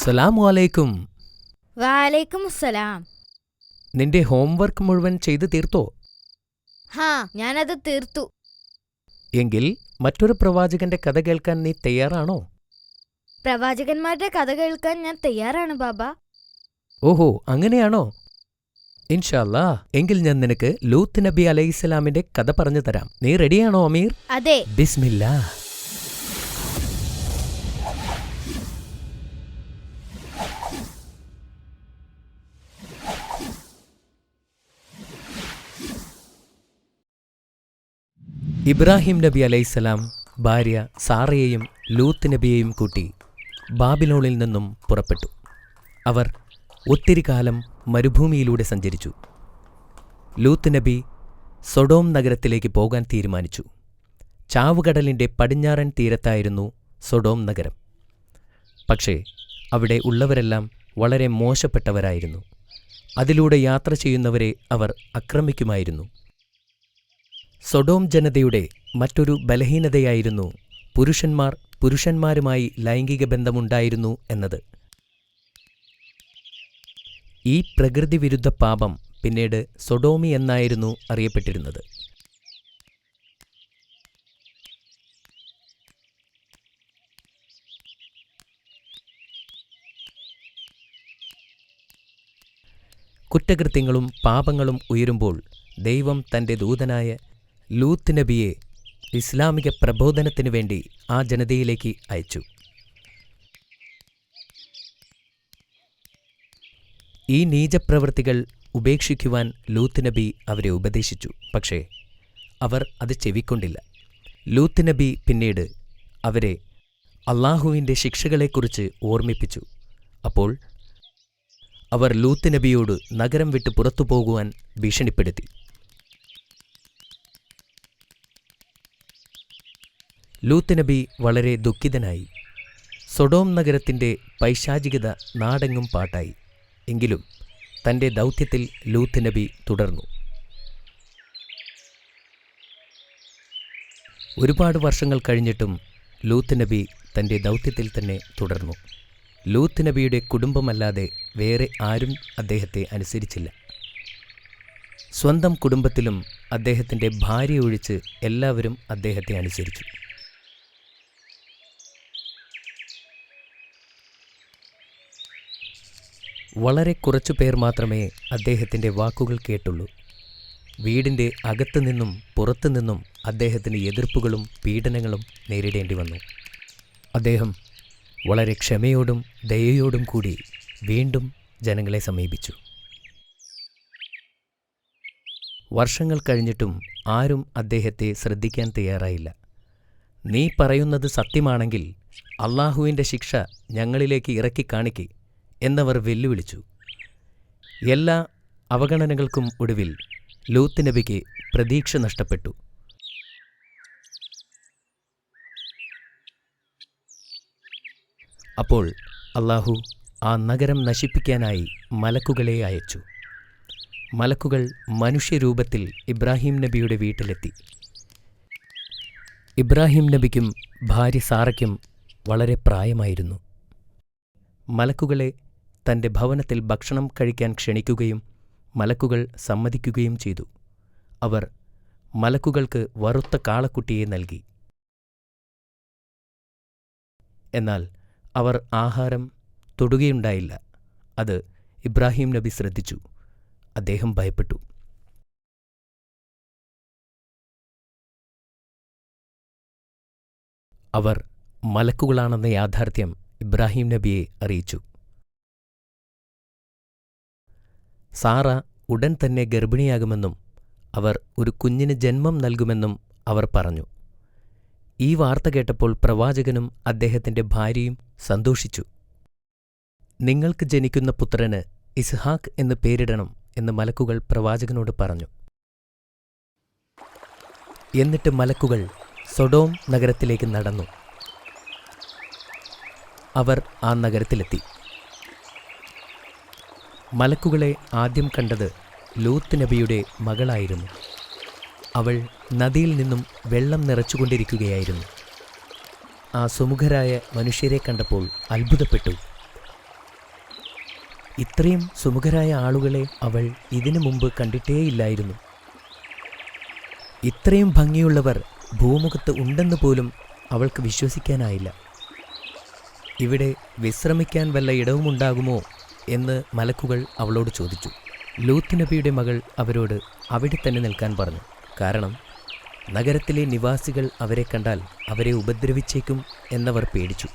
സലാമു അലൈക്കും. വാലൈക്കും സലാം. നിന്റെ ഹോംവർക്ക് മുഴുവൻ ചെയ്തു തീർത്തോ? ഞാനത് തീർത്തു. എങ്കിൽ മറ്റൊരു പ്രവാചകന്റെ കഥ കേൾക്കാൻ നീ തയ്യാറാണോ? പ്രവാചകന്മാരുടെ കഥ കേൾക്കാൻ ഞാൻ തയ്യാറാണ് ബാബ. ഓഹോ, അങ്ങനെയാണോ? ഇൻഷാ അല്ലാ, എങ്കിൽ ഞാൻ നിനക്ക് ലൂത്ത് നബി അലൈഹിസ്സലാമിന്റെ കഥ പറഞ്ഞു തരാം. നീ റെഡിയാണോ അമീർ? അതെ. ബിസ്മില്ലാ. ഇബ്രാഹിം നബി അലൈഹിസ്സലാം ഭാര്യ സാറയെയും ലൂത്ത് നബിയെയും കൂട്ടി ബാബിലോണിൽ നിന്നും പുറപ്പെട്ടു. അവർ ഒത്തിരി കാലം മരുഭൂമിയിലൂടെ സഞ്ചരിച്ചു. ലൂത്ത് നബി സൊഡോം നഗരത്തിലേക്ക് പോകാൻ തീരുമാനിച്ചു. ചാവുകടലിന്റെ പടിഞ്ഞാറൻ തീരത്തായിരുന്നു സൊഡോം നഗരം. പക്ഷേ അവിടെ ഉള്ളവരെല്ലാം വളരെ മോശപ്പെട്ടവരായിരുന്നു. അതിലൂടെ യാത്ര ചെയ്യുന്നവരെ അവർ ആക്രമിക്കുമായിരുന്നു. സൊഡോം ജനതയുടെ മറ്റൊരു ബലഹീനതയായിരുന്നു പുരുഷന്മാർ പുരുഷന്മാരുമായി ലൈംഗിക ബന്ധമുണ്ടായിരുന്നു എന്നത്. ഈ പ്രകൃതിവിരുദ്ധ പാപം പിന്നീട് സൊഡോമി എന്നായിരുന്നു അറിയപ്പെട്ടിരുന്നത്. കുറ്റകൃത്യങ്ങളും പാപങ്ങളും ഉയരുമ്പോൾ ദൈവം തന്റെ ദൂതനായ ലൂത്ത് നബിയെ ഇസ്ലാമിക പ്രബോധനത്തിനു വേണ്ടി ആ ജനതയിലേക്ക് അയച്ചു. ഈ നീചപ്രവൃത്തികൾ ഉപേക്ഷിക്കുവാൻ ലൂത്ത് നബി അവരെ ഉപദേശിച്ചു. പക്ഷേ അവർ അത് ചെവിക്കൊണ്ടില്ല. ലൂത്ത് നബി പിന്നീട് അവരെ അള്ളാഹുവിൻ്റെ ശിക്ഷകളെക്കുറിച്ച് ഓർമ്മിപ്പിച്ചു. അപ്പോൾ അവർ ലൂത്ത് നബിയോട് നഗരം വിട്ട് പുറത്തു പോകുവാൻ ഭീഷണിപ്പെടുത്തി. ലൂത്ത് നബി വളരെ ദുഃഖിതനായി. സൊഡോം നഗരത്തിൻ്റെ പൈശാചികത നാടെങ്ങും പാട്ടായി. എങ്കിലും തൻ്റെ ദൗത്യത്തിൽ ലൂത്ത് നബി തുടർന്നു. ഒരുപാട് വർഷങ്ങൾ കഴിഞ്ഞിട്ടും ലൂത്ത് നബി തൻ്റെ ദൗത്യത്തിൽ തന്നെ തുടർന്നു. ലൂത്ത് നബിയുടെ കുടുംബമല്ലാതെ വേറെ ആരും അദ്ദേഹത്തെ അനുസരിച്ചില്ല. സ്വന്തം കുടുംബത്തിലും അദ്ദേഹത്തിൻ്റെ ഭാര്യ ഒഴിച്ച് എല്ലാവരും അദ്ദേഹത്തെ അനുസരിച്ചു. വളരെ കുറച്ചു പേർ മാത്രമേ അദ്ദേഹത്തിൻ്റെ വാക്കുകൾ കേട്ടുള്ളൂ. വീടിൻ്റെ അകത്തുനിന്നും പുറത്തുനിന്നും അദ്ദേഹത്തിന് എതിർപ്പുകളും പീഡനങ്ങളും നേരിടേണ്ടി വന്നു. അദ്ദേഹം വളരെ ക്ഷമയോടും ദയയോടും കൂടി വീണ്ടും ജനങ്ങളെ സമീപിച്ചു. വർഷങ്ങൾ കഴിഞ്ഞിട്ടും ആരും അദ്ദേഹത്തെ ശ്രദ്ധിക്കാൻ തയ്യാറായില്ല. നീ പറയുന്നത് സത്യമാണെങ്കിൽ അള്ളാഹുവിൻ്റെ ശിക്ഷ ഞങ്ങളിലേക്ക് ഇറക്കി കാണിക്ക് എന്നവർ വെല്ലുവിളിച്ചു. എല്ലാ അവഗണനകൾക്കും ഒടുവിൽ ലൂത്ത് നബിക്ക് പ്രതീക്ഷ നഷ്ടപ്പെട്ടു. അപ്പോൾ അള്ളാഹു ആ നഗരം നശിപ്പിക്കാനായി മലക്കുകളെ അയച്ചു. മലക്കുകൾ മനുഷ്യരൂപത്തിൽ ഇബ്രാഹിം നബിയുടെ വീട്ടിലെത്തി. ഇബ്രാഹിം നബിക്കും ഭാര്യ സാറയ്ക്കും വളരെ പ്രായമായിരുന്നു. മലക്കുകളെ തൻ്റെ ഭവനത്തിൽ ഭക്ഷണം കഴിക്കാൻ ക്ഷണിക്കുകയും മലക്കുകൾ സമ്മതിക്കുകയും ചെയ്തു. അവർ മലക്കുകൾക്ക് വറുത്ത കാളക്കുട്ടിയെ നൽകി. എന്നാൽ അവർ ആഹാരം തൊടുകയുണ്ടായില്ല. അത് ഇബ്രാഹിം നബി ശ്രദ്ധിച്ചു. അദ്ദേഹം ഭയപ്പെട്ടു. അവർ മലക്കുകളാണെന്ന യാഥാർത്ഥ്യം ഇബ്രാഹിം നബിയെ അറിയിച്ചു. സാറ ഉടൻ തന്നെ ഗർഭിണിയാകുമെന്നും അവർ ഒരു കുഞ്ഞിന് ജന്മം നൽകുമെന്നും അവർ പറഞ്ഞു. ഈ വാർത്ത കേട്ടപ്പോൾ പ്രവാചകനും അദ്ദേഹത്തിൻ്റെ ഭാര്യയും സന്തോഷിച്ചു. നിങ്ങൾക്ക് ജനിക്കുന്ന പുത്രന് ഇസ്ഹാക്ക് എന്ന് പേരിടണം എന്ന് മലക്കുകൾ പ്രവാചകനോട് പറഞ്ഞു. എന്നിട്ട് മലക്കുകൾ സൊഡോം നഗരത്തിലേക്ക് നടന്നു. അവർ ആ നഗരത്തിലെത്തി. മലക്കുകളെ ആദ്യം കണ്ടത് ലൂത്ത് നബിയുടെ മകളായിരുന്നു. അവൾ നദിയിൽ നിന്നും വെള്ളം നിറച്ചുകൊണ്ടിരിക്കുകയായിരുന്നു. ആ സുമുഖരായ മനുഷ്യരെ കണ്ടപ്പോൾ അത്ഭുതപ്പെട്ടു. ഇത്രയും സുമുഖരായ ആളുകളെ അവൾ ഇതിനു മുമ്പ് കണ്ടിട്ടേയില്ലായിരുന്നു. ഇത്രയും ഭംഗിയുള്ളവർ ഭൂമുഖത്ത് ഉണ്ടെന്ന് പോലും അവൾക്ക് വിശ്വസിക്കാനായില്ല. ഇവിടെ വിശ്രമിക്കാൻ വല്ല ഇടവുമുണ്ടാകുമോ എന്ന് മലക്കുകൾ അവളോട് ചോദിച്ചു. ലൂത്ത് നബിയുടെ മകൾ അവരോട് അവിടെ തന്നെ നിൽക്കാൻ പറഞ്ഞു. കാരണം നഗരത്തിലെ നിവാസികൾ അവരെ കണ്ടാൽ അവരെ ഉപദ്രവിച്ചേക്കും എന്നവർ പേടിച്ചു.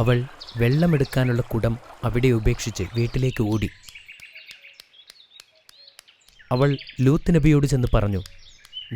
അവൾ വെള്ളമെടുക്കാനുള്ള കുടം അവിടെ ഉപേക്ഷിച്ച് വീട്ടിലേക്ക് ഓടി. അവൾ ലൂത്ത് നബിയോട് ചെന്ന് പറഞ്ഞു,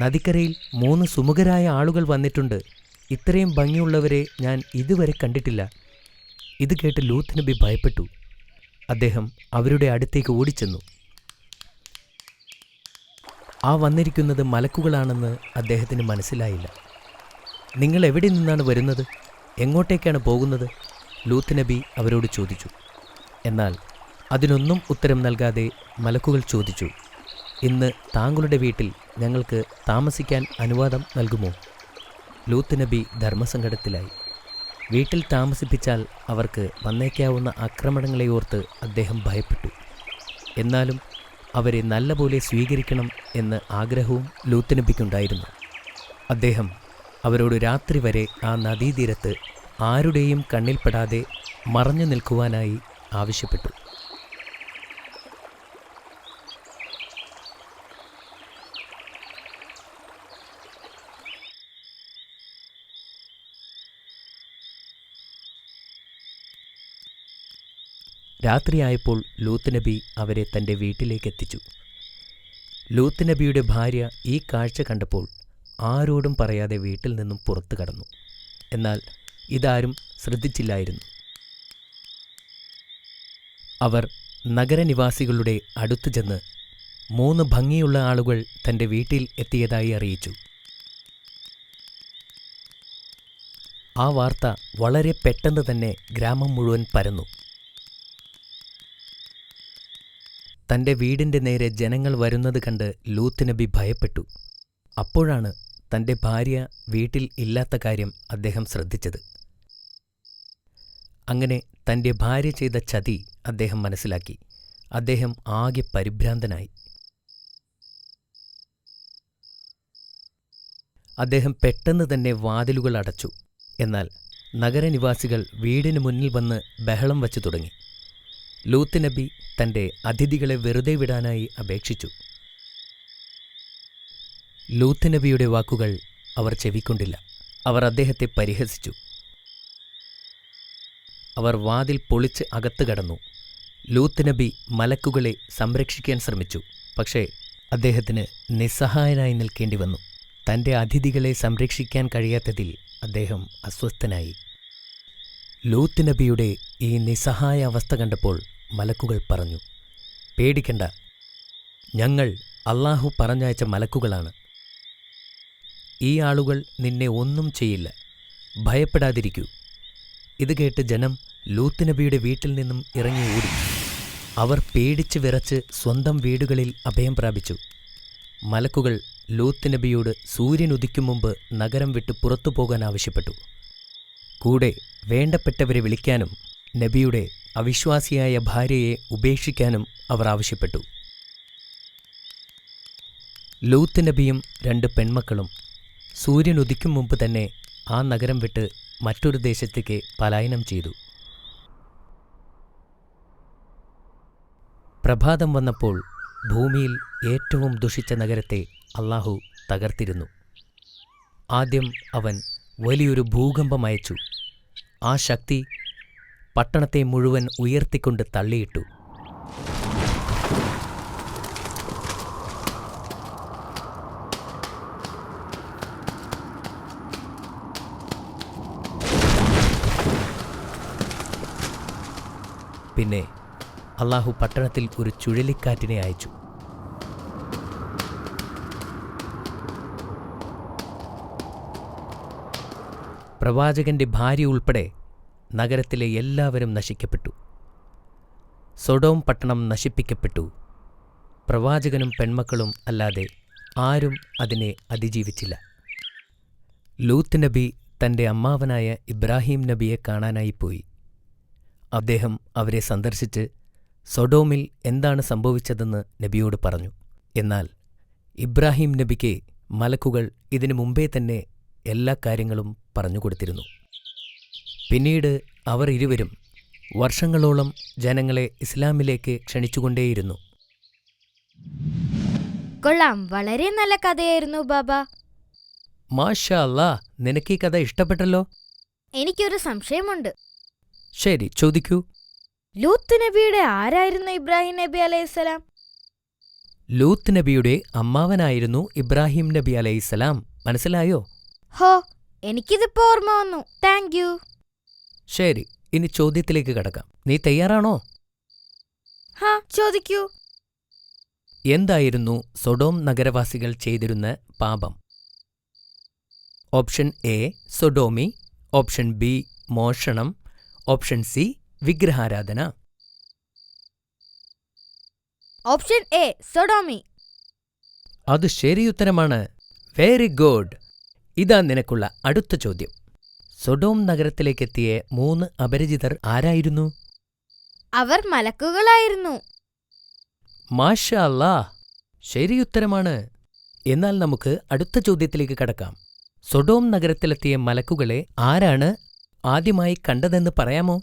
നദിക്കരയിൽ 3 സുമുഖരായ ആളുകൾ വന്നിട്ടുണ്ട്. ഇത്രയും ഭംഗിയുള്ളവരെ ഞാൻ ഇതുവരെ കണ്ടിട്ടില്ല. ഇത് കേട്ട് ലൂത്ത് നബി ഭയപ്പെട്ടു. അദ്ദേഹം അവരുടെ അടുത്തേക്ക് ഓടിച്ചെന്നു. ആ വന്നിരിക്കുന്നത് മലക്കുകളാണെന്ന് അദ്ദേഹത്തിന് മനസ്സിലായില്ല. നിങ്ങൾ എവിടെ നിന്നാണ് വരുന്നത്? എങ്ങോട്ടേക്കാണ് പോകുന്നത്? ലൂത്ത് നബി അവരോട് ചോദിച്ചു. എന്നാൽ അതിനൊന്നും ഉത്തരം നൽകാതെ മലക്കുകൾ ചോദിച്ചു, ഇന്ന് താങ്കളുടെ വീട്ടിൽ ഞങ്ങൾക്ക് താമസിക്കാൻ അനുവാദം നൽകുമോ? ലൂത്ത് നബി ധർമ്മസങ്കടത്തിലായി. വീട്ടിൽ താമസിപ്പിച്ചാൽ അവർക്ക് വന്നേക്കാവുന്ന ആക്രമണങ്ങളെ ഓർത്ത് അദ്ദേഹം ഭയപ്പെട്ടു. എന്നാലും അവരെ നല്ലപോലെ സ്വീകരിക്കണം എന്ന ആഗ്രഹവും ലൂത്ത് നബിക്കുണ്ടായിരുന്നു. അദ്ദേഹം അവരോട് രാത്രി വരെ ആ നദീതീരത്ത് ആരുടെയും കണ്ണിൽപ്പെടാതെ മറഞ്ഞു നിൽക്കുവാനായി ആവശ്യപ്പെട്ടു. രാത്രിയായപ്പോൾ ലൂത്ത് നബി അവരെ തൻ്റെ വീട്ടിലേക്കെത്തിച്ചു. ലൂത്ത് നബിയുടെ ഭാര്യ ഈ കാഴ്ച കണ്ടപ്പോൾ ആരോടും പറയാതെ വീട്ടിൽ നിന്നും പുറത്തു കടന്നു. എന്നാൽ ഇതാരും ശ്രദ്ധിച്ചില്ലായിരുന്നു. അവർ നഗരനിവാസികളുടെ അടുത്തു ചെന്ന് 3 ഭംഗിയുള്ള ആളുകൾ തൻ്റെ വീട്ടിൽ എത്തിയതായി അറിയിച്ചു. ആ വാർത്ത വളരെ പെട്ടെന്ന് തന്നെ ഗ്രാമം മുഴുവൻ പരന്നു. തൻ്റെ വീടിൻ്റെ നേരെ ജനങ്ങൾ വരുന്നത് കണ്ട് ലൂത്ത് നബി ഭയപ്പെട്ടു. അപ്പോഴാണ് തൻ്റെ ഭാര്യ വീട്ടിൽ ഇല്ലാത്ത കാര്യം അദ്ദേഹം ശ്രദ്ധിച്ചത്. അങ്ങനെ തൻ്റെ ഭാര്യ ചെയ്ത ചതി അദ്ദേഹം മനസ്സിലാക്കി. അദ്ദേഹം ആകെ പരിഭ്രാന്തനായി. അദ്ദേഹം പെട്ടെന്ന് തന്നെ വാതിലുകൾ അടച്ചു. എന്നാൽ നഗരനിവാസികൾ വീടിന് മുന്നിൽ വന്ന് ബഹളം വച്ചു തുടങ്ങി. ലൂത്ത് നബി തൻ്റെ അതിഥികളെ വെറുതെ വിടാനായി അപേക്ഷിച്ചു. ലൂത്ത് നബിയുടെ വാക്കുകൾ അവർ ചെവിക്കൊണ്ടില്ല. അവർ അദ്ദേഹത്തെ പരിഹസിച്ചു. അവർ വാതിൽ പൊളിച്ച് അകത്ത് കടന്നു. ലൂത്ത് നബി മലക്കുകളെ സംരക്ഷിക്കാൻ ശ്രമിച്ചു. പക്ഷേ അദ്ദേഹത്തിന് നിസ്സഹായനായി നിൽക്കേണ്ടി വന്നു. തൻ്റെ അതിഥികളെ സംരക്ഷിക്കാൻ കഴിയാത്തതിൽ അദ്ദേഹം അസ്വസ്ഥനായി. ലൂത്ത് നബിയുടെ ഈ നിസ്സഹായ അവസ്ഥ കണ്ടപ്പോൾ മലക്കുകൾ പറഞ്ഞു, പേടിക്കണ്ട, ഞങ്ങൾ അല്ലാഹു പറഞ്ഞയച്ച മലക്കുകളാണ്. ഈ ആളുകൾ നിന്നെ ഒന്നും ചെയ്യില്ല, ഭയപ്പെടാതിരിക്കൂ. ഇത് കേട്ട് ജനം ലൂത്ത് നബിയുടെ വീട്ടിൽ നിന്നും ഇറങ്ങി ഓടി. അവർ പേടിച്ച് വിറച്ച് സ്വന്തം വീടുകളിൽ അഭയം പ്രാപിച്ചു. മലക്കുകൾ ലൂത്ത് നബിയോട് സൂര്യൻ ഉദിക്കും മുമ്പ് നഗരം വിട്ട് പുറത്തു പോകാൻ ആവശ്യപ്പെട്ടു. കൂടെ വേണ്ടപ്പെട്ടവരെ വിളിക്കാനും നബിയുടെ അവിശ്വാസിയായ ഭാര്യയെ ഉപേക്ഷിക്കാനും അവർ ആവശ്യപ്പെട്ടു. ലൂത്ത് നബിയും 2 പെൺമക്കളും സൂര്യൻ ഉദിക്കും മുമ്പ് തന്നെ ആ നഗരം വിട്ട് മറ്റൊരു ദേശത്തേക്ക് പലായനം ചെയ്തു. പ്രഭാതം വന്നപ്പോൾ ഭൂമിയിൽ ഏറ്റവും ദുഷിച്ച നഗരത്തെ അല്ലാഹു തകർത്തിരുന്നു. ആദ്യം അവൻ വലിയൊരു ഭൂകമ്പം അയച്ചു. ആ ശക്തി പട്ടണത്തെ മുഴുവൻ ഉയർത്തിക്കൊണ്ട് തള്ളിയിട്ടു. പിന്നെ അല്ലാഹു പട്ടണത്തിൽ ഒരു ചുഴലിക്കാറ്റിനെ അയച്ചു. പ്രവാചകന്റെ ഭാര്യ ഉൾപ്പെടെ നഗരത്തിലെ എല്ലാവരും നശിക്കപ്പെട്ടു. സൊഡോം പട്ടണം നശിപ്പിക്കപ്പെട്ടു. പ്രവാചകനും പെൺമക്കളും അല്ലാതെ ആരും അതിനെ അതിജീവിച്ചില്ല. ലൂത്ത് നബി തന്റെ അമ്മാവനായ ഇബ്രാഹിം നബിയെ കാണാനായി പോയി. അദ്ദേഹം അവരെ സന്ദർശിച്ച് സൊഡോമിൽ എന്താണ് സംഭവിച്ചതെന്ന് നബിയോട് പറഞ്ഞു. എന്നാൽ ഇബ്രാഹിം നബിക്ക് മലക്കുകൾ ഇതിനു മുമ്പേ തന്നെ എല്ലാ കാര്യങ്ങളും പറഞ്ഞുകൊടുത്തിരുന്നു. പിന്നീട് അവർ ഇരുവരും വർഷങ്ങളോളം ജനങ്ങളെ ഇസ്ലാമിലേക്ക് ക്ഷണിച്ചുകൊണ്ടേയിരുന്നു. കൊള്ളാം, വളരെ നല്ല കഥയായിരുന്നു ബാബ. മാഷാ അല്ലാ, നിനക്ക് ഈ കഥ ഇഷ്ടപ്പെട്ടല്ലോ. എനിക്കൊരു സംശയമുണ്ട്. ശരി, ചോദിക്കൂ. ലൂത്ത് നബിയുടെ ആരായിരുന്നു ഇബ്രാഹിം നബി അലൈഹിസ്സലാം? ലൂത്ത് നബിയുടെ അമ്മാവനായിരുന്നു ഇബ്രാഹിം നബി അലൈഹിസ്സലാം. മനസ്സിലായോ? ഹോ, എനിക്കിതിപ്പോ ഓർമ്മ വന്നു. Thank you. ശരി, ഇനി ചോദ്യത്തിലേക്ക് കടക്കാം. നീ തയ്യാറാണോ? ഹാ, ചോദിക്കൂ. എന്തായിരുന്നു സൊഡോം നഗരവാസികൾ ചെയ്തിരുന്ന പാപം? Option A sodomy, option B മോഷണം, ഓപ്ഷൻ സി വിഗ്രഹാരാധന. Option A sodomy. അത് ശരിയുത്തരമാണ്. Very good. ഇതാ നിനക്കുള്ള അടുത്ത ചോദ്യം. സൊഡോം നഗരത്തിലേക്കെത്തിയ 3 അപരിചിതർ ആരായിരുന്നു? അവർ മലക്കുകളായിരുന്നു. മാഷാ അല്ലാ, ശരിയുത്തരമാണ്. എന്നാൽ നമുക്ക് അടുത്ത ചോദ്യത്തിലേക്ക് കടക്കാം. സൊഡോം നഗരത്തിലെത്തിയ മലക്കുകളെ ആരാണ് ആദ്യമായി കണ്ടതെന്ന് പറയാമോ?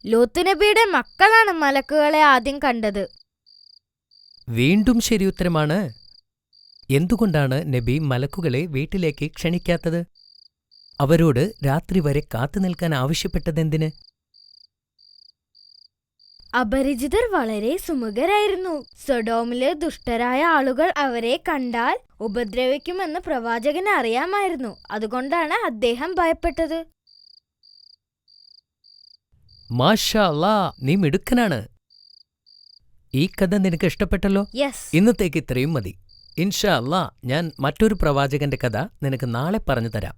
ലൂത്ത് നബിയുടെ മക്കളാണ് മലക്കുകളെ ആദ്യം കണ്ടത്. വീണ്ടും ശരിയുത്തരമാണ്. എന്തുകൊണ്ടാണ് നബി മലക്കുകളെ വീട്ടിലേക്ക് ക്ഷണിക്കാത്തത്? അവരോട് രാത്രി വരെ കാത്തുനിൽക്കാൻ ആവശ്യപ്പെട്ടതെന്തിന്? അപരിചിതർ വളരെ സുമുഖരായിരുന്നു. സൊഡോമിലെ ദുഷ്ടരായ ആളുകൾ അവരെ കണ്ടാൽ ഉപദ്രവിക്കുമെന്ന് പ്രവാചകന് അറിയാമായിരുന്നു. അതുകൊണ്ടാണ് അദ്ദേഹം ഭയപ്പെട്ടത്. മാഷാ അല്ലാ, നീ മിടുക്കനാണ്. ഈ കഥ നിനക്ക് ഇഷ്ടപ്പെട്ടല്ലോ. യെസ്. ഇന്നത്തേക്ക് ഇത്രയും മതി. ഇൻഷാ അല്ലാ, ഞാൻ മറ്റൊരു പ്രവാചകന്റെ കഥ നിനക്ക് നാളെ പറഞ്ഞു തരാം.